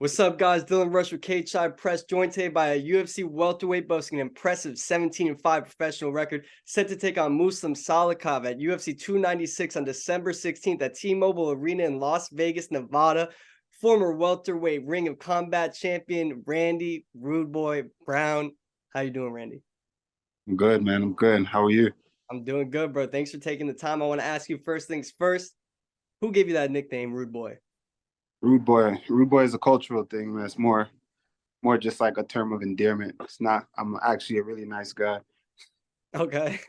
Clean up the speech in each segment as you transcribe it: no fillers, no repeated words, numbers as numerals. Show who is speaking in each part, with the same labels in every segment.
Speaker 1: What's up, guys? Dylan Rush with Cage Side Press, joined today by a UFC welterweight boasting an impressive 17-5 professional record, set to take on Muslim Salikhov at UFC 296 on December 16th at T-Mobile Arena in Las Vegas, Nevada. Former welterweight Ring of Combat champion Randy Rude Boy Brown. How you doing, Randy?
Speaker 2: I'm good, man. I'm good. How are you?
Speaker 1: I'm doing good, bro. Thanks for taking the time. I want to ask you first things first. Who gave you that nickname, Rude Boy?
Speaker 2: Rude boy. Rude boy is a cultural thing, man. It's more just like a term of endearment. It's not. I'm actually a really nice guy.
Speaker 1: Okay.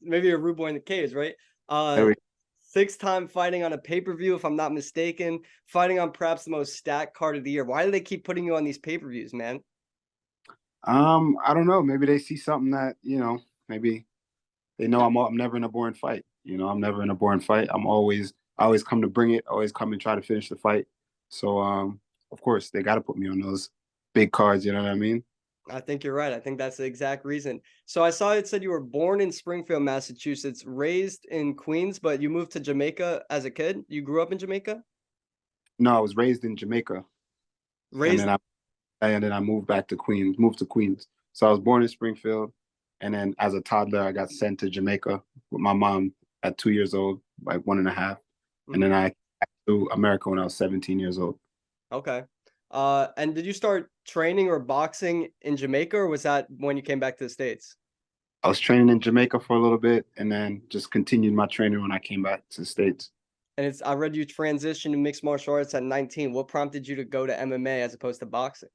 Speaker 1: Maybe a rude boy in the cage, right? Uh,
Speaker 2: Every,
Speaker 1: six-time fighting on a pay-per-view, if I'm not mistaken, fighting on perhaps the most stacked card of the year. Why do they keep putting you on these pay-per-views, man?
Speaker 2: I don't know. Maybe they see something that maybe they know I'm never in a boring fight. I'm never in a boring fight. I always come to bring it. Always come and try to finish the fight. So, of course, they got to put me on those big cards. You know what I mean?
Speaker 1: I think you're right. I think that's the exact reason. So I saw it said you were born in Springfield, Massachusetts, raised in Queens, but you moved to Jamaica as a kid. You grew up in Jamaica?
Speaker 2: No, I was raised in Jamaica, and
Speaker 1: Raised.
Speaker 2: then I moved back to Queens. Moved to Queens. So I was born in Springfield, and then as a toddler, I got sent to Jamaica with my mom at 2 years old, like one and a half, and then
Speaker 1: Mhm.
Speaker 2: I came back to America when I was 17 years old.
Speaker 1: Okay. And did you start training or boxing in Jamaica, or was that when you came back to the States?
Speaker 2: I was training in Jamaica for a little bit, and then just continued my training when I came back to the States.
Speaker 1: And it's I read you transitioned to mixed martial arts at 19. What prompted you to go to MMA as opposed to boxing?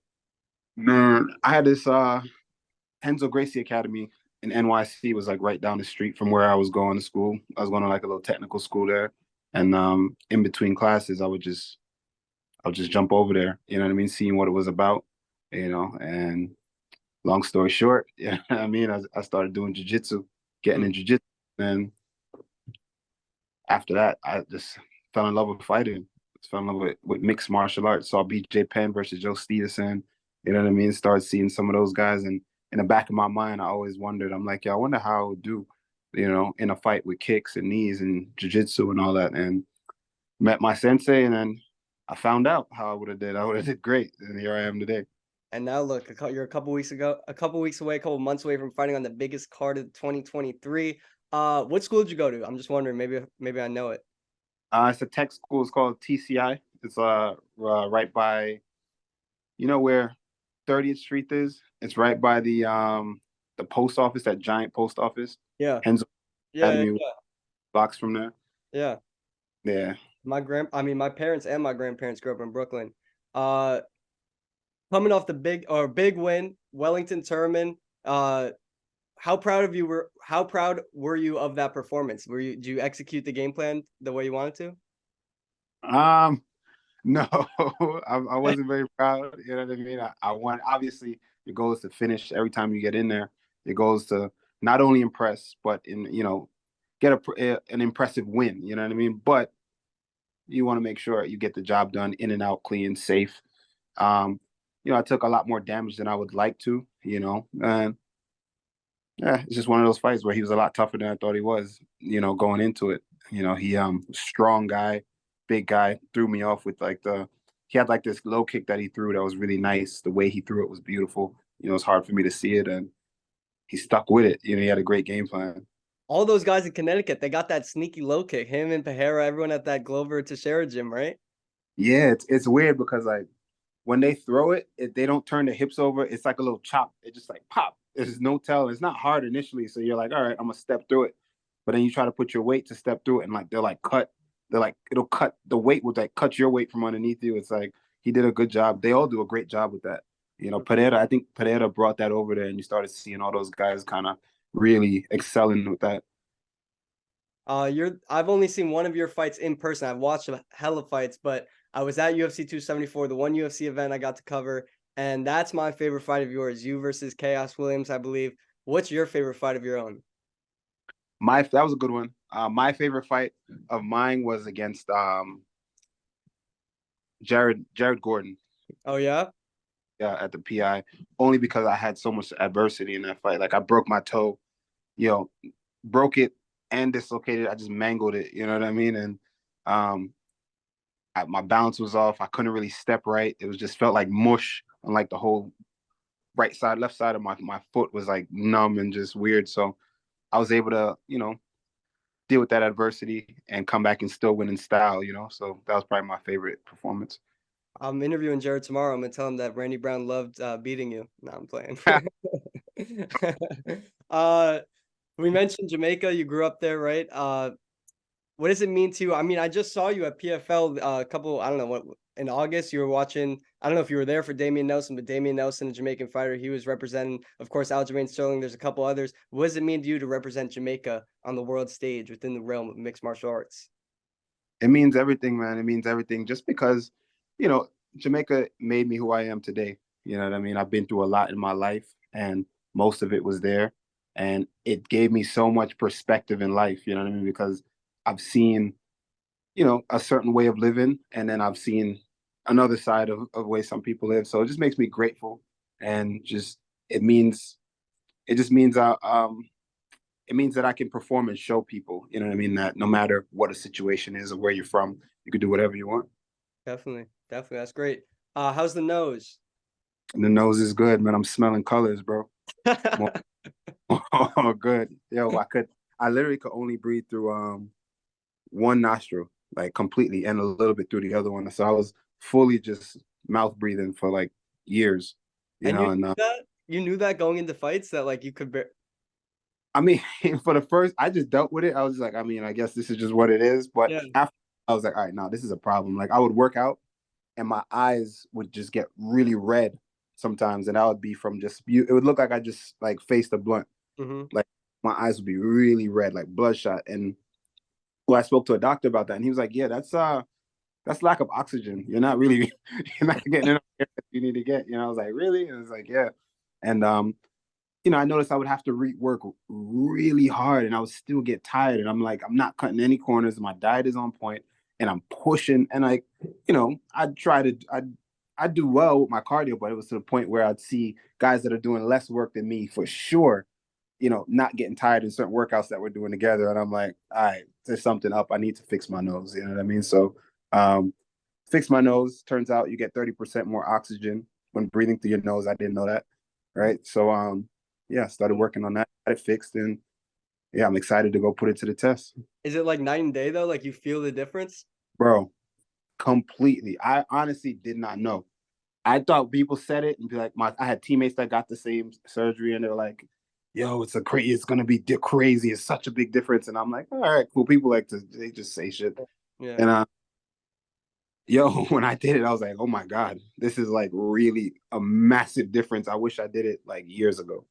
Speaker 2: Man, I had this Henzo Gracie Academy in NYC was like right down the street from where I was going to school. I was going to like a little technical school there, and in between classes, I would just jump over there. You know what I mean? Seeing what it was about. And long story short, yeah, I mean, I started doing jujitsu, getting
Speaker 1: Mm.
Speaker 2: in jujitsu, and after that, I just fell in love with fighting. Just fell in love with mixed martial arts. Saw BJ Penn versus Joe Stevenson. You know what I mean? Started seeing some of those guys, and in the back of my mind, I always wondered. I'm like, yeah, I wonder how I would do, in a fight with kicks and knees and jujitsu and all that. And met my sensei, and then I found out how I would have did. I would have did great, and here I am today.
Speaker 1: And now look, you're a couple weeks away, a couple months away from fighting on the biggest card of 2023. What school did you go to? I'm just wondering. Maybe I know it.
Speaker 2: It's a tech school. It's called TCI. It's right by where 30th Street is. It's right by the post office, that giant post office.
Speaker 1: Yeah.
Speaker 2: Henzo
Speaker 1: Yeah.
Speaker 2: Academy, blocks from there.
Speaker 1: Yeah.
Speaker 2: Yeah.
Speaker 1: My parents and my grandparents grew up in Brooklyn. Uh, Coming off the big win, Wellington Turman. Uh, how proud were you of that performance? Did you execute the game plan the way you wanted to?
Speaker 2: Um, no, I wasn't very proud. You know what I mean? I want, obviously your goal is to finish every time you get in there. Your goal is to not only impress, but get an impressive win. You know what I mean? But you want to make sure you get the job done in and out, clean, safe. I took a lot more damage than I would like to, and yeah, it's just one of those fights where he was a lot tougher than I thought he was, going into it. He strong guy, big guy, threw me off with he had like this low kick that he threw that was really nice. The way he threw it was beautiful. It's hard for me to see it, and he stuck with it. He had a great game plan.
Speaker 1: All those guys in Connecticut, they got that sneaky low kick. Him and Pajera, everyone at that Glover Teixeira gym, right?
Speaker 2: Yeah, it's weird because like when they throw it, they don't turn the hips over. It's like a little chop. It just like pop. There's no tell. It's not hard initially, so you're like, all right, I'm gonna step through it. But then you try to put your weight to step through it, and like they're like cut. They're like it'll cut the weight would like cut your weight from underneath you. It's like he did a good job. They all do a great job with that. Pereira. I think Pereira brought that over there, and you started seeing all those guys kind of really excelling with that.
Speaker 1: I've only seen one of your fights in person. I've watched a hell of fights, but I was at UFC 274, the one UFC event I got to cover, and that's my favorite fight of yours. You versus Chaos Williams, I believe. What's your favorite fight of your own?
Speaker 2: My That was a good one. My favorite fight of mine was against Jared Gordon.
Speaker 1: Oh yeah?
Speaker 2: Yeah, at the PI, only because I had so much adversity in that fight. Like I broke my toe, you know, broke it and dislocated. I just mangled it. You know what I mean? And um, my balance was off. I couldn't really step right. It was just felt like mush, and like the whole right side, left side of my foot was like numb and just weird. So I was able to, deal with that adversity and come back and still win in style. So that was probably my favorite performance.
Speaker 1: I'm interviewing Jared tomorrow. I'm gonna tell him that Randy Brown loved beating you. No, I'm playing. uh, we mentioned Jamaica. You grew up there, right? What does it mean to you? I mean, I just saw you at PFL a couple, I don't know what, in August. You were watching, I don't know if you were there for Damian Nelson, but Damian Nelson, a Jamaican fighter, he was representing, of course, Aljamain Sterling. There's a couple others. What does it mean to you to represent Jamaica on the world stage within the realm of mixed martial arts?
Speaker 2: It means everything, man. It means everything. Just because, you know, Jamaica made me who I am today. You know what I mean? I've been through a lot in my life, and most of it was there. And it gave me so much perspective in life, you know what I mean? Because I've seen, a certain way of living, and then I've seen another side of way some people live. So it just makes me grateful, and just it means it just means it means that I can perform and show people, you know what I mean, that no matter what a situation is or where you're from, you can do whatever you want.
Speaker 1: Definitely. Definitely. That's great. How's the nose?
Speaker 2: And the nose is good, man. I'm smelling colors, bro. More, oh, good. Yo, I literally could only breathe through one nostril, like completely, and a little bit through the other one. So I was fully just mouth breathing for like years,
Speaker 1: And you
Speaker 2: and
Speaker 1: knew that? You knew that going into fights that like you could
Speaker 2: I mean, for the first, I just dealt with it. I was just like, I mean, I guess this is just what it is. But
Speaker 1: yeah.
Speaker 2: after, I was like, all right, no, this is a problem. Like, I would work out, and my eyes would just get really red sometimes, and I would be from just it would look like I just like faced a blunt.
Speaker 1: Mm-hmm.
Speaker 2: Like my eyes would be really red, like bloodshot. And well, I spoke to a doctor about that, and he was like, yeah, that's lack of oxygen. You're not really you're not getting enough air that you need to get. I was like, really? And I was like, yeah. And I noticed I would have to work really hard, and I would still get tired. And I'm like, I'm not cutting any corners. My diet is on point, and I'm pushing. And like, I'd do well with my cardio, but it was to the point where I'd see guys that are doing less work than me for sure, not getting tired in certain workouts that we're doing together. And I'm like, all right, there's something up. I need to fix my nose. You know what I mean? So, um, fix my nose. Turns out you get 30% more oxygen when breathing through your nose. I didn't know that. Right. So, yeah, started working on that, got it fixed, and yeah, I'm excited to go put it to the test.
Speaker 1: Is it like night and day though? Like you feel the difference?
Speaker 2: Bro, completely. I honestly did not know. I thought people said it and be like, I had teammates that got the same surgery, and they're like, yo, it's gonna be crazy. It's such a big difference. And I'm like, all right, cool. People they just say shit.
Speaker 1: Yeah.
Speaker 2: And yo, when I did it, I was like, oh my God, this is like really a massive difference. I wish I did it like years ago.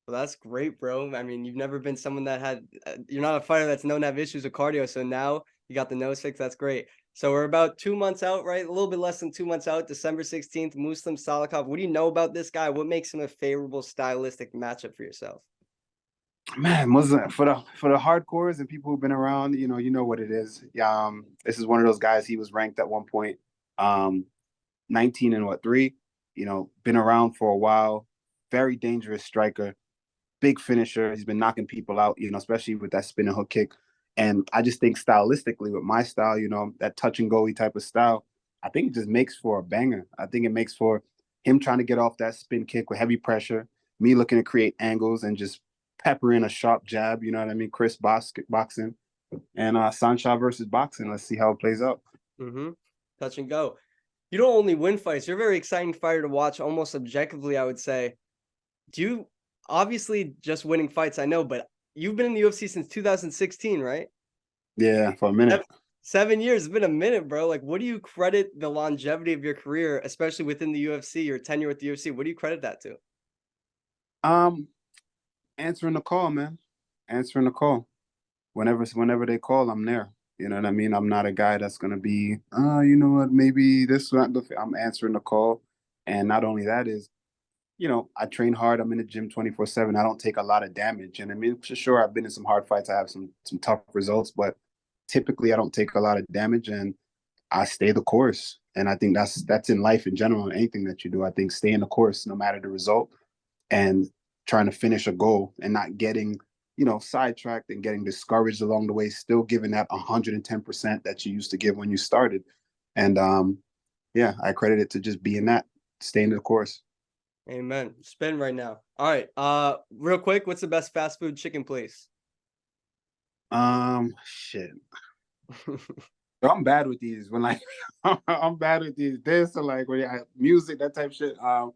Speaker 1: Well, that's great, bro. I mean, you've never been someone that had, you're not a fighter that's known to have issues with cardio. So now you got the nose fix. That's great. So we're about 2 months out, right? A little bit less than 2 months out, December 16th, Muslim Salikhov. What do you know about this guy? What makes him a favorable stylistic matchup for yourself?
Speaker 2: Man, Muslim for the hardcores and people who've been around, you know what it is. This is one of those guys. He was ranked at one point, 19 and what 3. Been around for a while. Very dangerous striker, big finisher. He's been knocking people out, especially with that spin and hook kick. And I just think stylistically with my style, that touch and go type of style, I think it just makes for a banger. I think it makes for him trying to get off that spin kick with heavy pressure, me looking to create angles and just pepper in a sharp jab. You know what I mean? Chris boxing and Sancha versus boxing. Let's see how it plays out.
Speaker 1: Mm-hmm. Touch and go. You don't only win fights. You're a very exciting fighter to watch, almost objectively, I would say. Do you obviously just winning fights? I know, but you've been in the UFC since 2016, right?
Speaker 2: Yeah, for a minute.
Speaker 1: 7 years. It's been a minute, bro. Like, what do you credit the longevity of your career, especially within the UFC, your tenure with the UFC? What do you credit that to?
Speaker 2: Um, Answering the call, man. Answering the call. Whenever they call, I'm there. You know what I mean? I'm not a guy that's gonna be, you know what, maybe this not the I'm answering the call. And not only that is, I train hard. I'm in the gym 24/7. I don't take a lot of damage. And I mean, for sure, I've been in some hard fights. I have some tough results, but typically I don't take a lot of damage, and I stay the course. And I think that's in life in general, anything that you do. I think stay in the course no matter the result, and trying to finish a goal and not getting, sidetracked and getting discouraged along the way, still giving that 110% that you used to give when you started. And yeah, I credit it to just being that, staying the course.
Speaker 1: Amen. Spin right now. All right. Real quick, what's the best fast food chicken place?
Speaker 2: Shit. I'm bad with these. When like I'm bad with these. This or like when music, that type of shit. I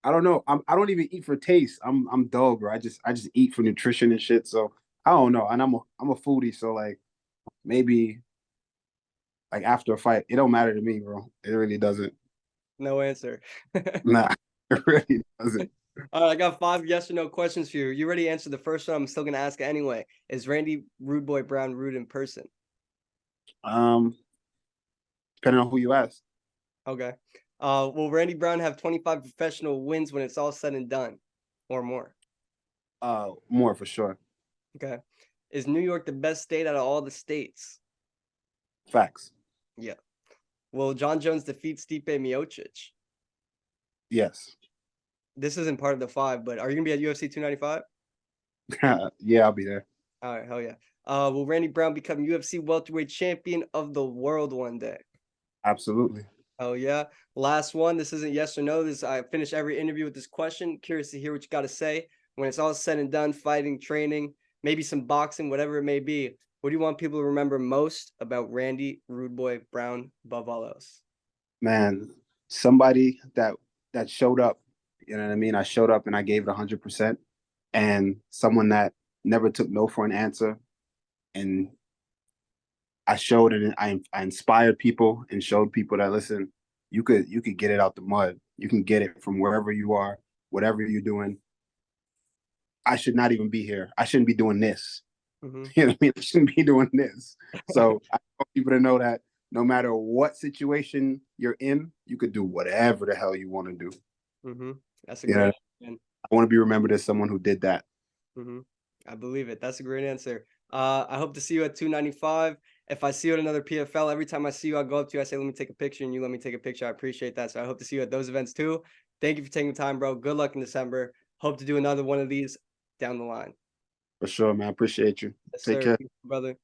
Speaker 2: don't know. I don't even eat for taste. I'm dull, bro. I just eat for nutrition and shit. So I don't know. And I'm a foodie. So like maybe like after a fight, it don't matter to me, bro. It really doesn't.
Speaker 1: No answer.
Speaker 2: Nah, it really doesn't.
Speaker 1: All right, I got 5 yes or no questions for you. You already answered the first one. I'm still gonna ask it anyway. Is Randy Rude Boy Brown rude in person?
Speaker 2: Um, Depending on who you ask.
Speaker 1: Okay. Will Randy Brown have 25 professional wins when it's all said and done, or more?
Speaker 2: More for sure.
Speaker 1: Okay. Is New York the best state out of all the states?
Speaker 2: Facts.
Speaker 1: Yeah. Will John Jones defeat Stipe Miocic?
Speaker 2: Yes.
Speaker 1: This isn't part of the 5, but are you gonna be at UFC 295?
Speaker 2: Yeah, I'll be there.
Speaker 1: All right, hell yeah. Will Randy Brown become UFC welterweight champion of the world one day?
Speaker 2: Absolutely.
Speaker 1: Oh yeah. Last one. This isn't yes or no. This I finish every interview with this question. Curious to hear what you got to say. When it's all said and done, fighting, training, maybe some boxing, whatever it may be. What do you want people to remember most about Randy Rude Boy Brown above all else?
Speaker 2: Man, somebody that showed up. You know what I mean? I showed up and I gave it 100%. And someone that never took no for an answer. And I showed it. And I inspired people and showed people that listen, you could get it out the mud. You can get it from wherever you are, whatever you're doing. I should not even be here. I shouldn't be doing this.
Speaker 1: Mm-hmm.
Speaker 2: You know what I mean? I shouldn't be doing this. So I want people to know that no matter what situation you're in, you could do whatever the hell you want to do.
Speaker 1: Mm-hmm. That's a
Speaker 2: You
Speaker 1: great
Speaker 2: know,
Speaker 1: answer.
Speaker 2: I want to be remembered as someone who did that.
Speaker 1: Mm-hmm. I believe it. That's a great answer. I hope to see you at 295. If I see you at another PFL, every time I see you, I'll go up to you. I say, let me take a picture, and you let me take a picture. I appreciate that. So I hope to see you at those events too. Thank you for taking the time, bro. Good luck in December. Hope to do another one of these down the line.
Speaker 2: For sure, man. I appreciate you.
Speaker 1: Yes,
Speaker 2: Take
Speaker 1: sir.
Speaker 2: care.
Speaker 1: Peace, brother.